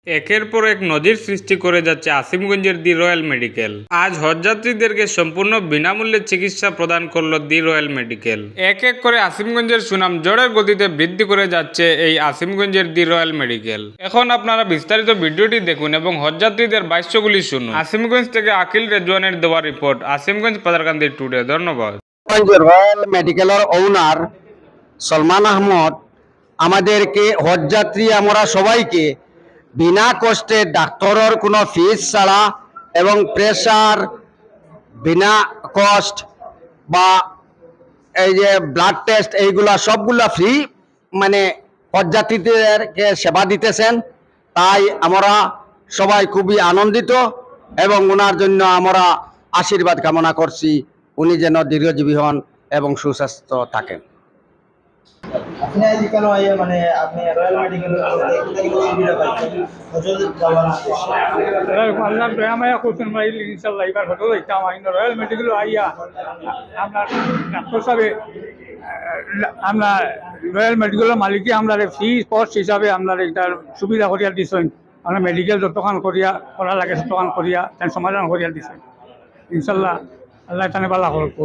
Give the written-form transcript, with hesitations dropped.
একের পর এক নজির সৃষ্টি করে যাচ্ছে আসিমগঞ্জের দি রয়্যাল মেডিকেল। আজ হজযাত্রীদেরকে সম্পূর্ণ বিনামূল্যে চিকিৎসা প্রদান করলো দি রয়্যাল মেডিকেল। এক এক করে আসিমগঞ্জের সুনাম জোরের গতিতে বৃদ্ধি করে যাচ্ছে এই আসিমগঞ্জের দি রয়্যাল মেডিকেল। এখন আপনারা বিস্তারিত ভিডিওটি দেখুন এবং হজযাত্রীদের বাক্যগুলি শুনুন। আসিমগঞ্জ থেকে আকিল রেজওয়ানের দেওয়া রিপোর্ট, আসিমগঞ্জ পাতারকান্দি টুডে। ধন্যবাদ। রয়্যাল মেডিকেলের ওনার সলমান আহমদ আমাদেরকে হজযাত্রী আমরা সবাইকে বিনা কষ্টে ডাক্তারের কোনো ফিস ছাড়া এবং প্রেসার বিনা কষ্ট বা এই যে ব্লাড টেস্ট এইগুলা সবগুলা ফ্রি, মানে হজযাত্রীদেরকে সেবা দিতেছেন। তাই আমরা সবাই খুবই আনন্দিত এবং ওনার জন্য আমরা আশীর্বাদ কামনা করছি, উনি যেন দীর্ঘজীবী হন এবং সুস্বাস্থ্য থাকেন। আপনি আজ কেন মানে আপনি রয়্যাল মেডিকেলের সুবিধা পাচ্ছেন হজর যাওয়ার আল্লাহ দয়ামায়া করছেন ভাই, ইনশাল্লাহ এবার হতো দেখতাম রয়্যাল মেডিকেল আইয়া আপনার ডাক্তার সাহেব আমরা রয়্যাল মেডিকেলের মালিকই আমরা ফ্রি কস্ট হিসাবে আমরা এটার সুবিধা করিয়া দিছেন। আমরা মেডিকেল যতক্ষণ করা লাগে ততক্ষণ করিয়া তাই সমাধান করিয়া দিছেন। ইনশাল্লাহ আল্লাহ তানে বালা করব।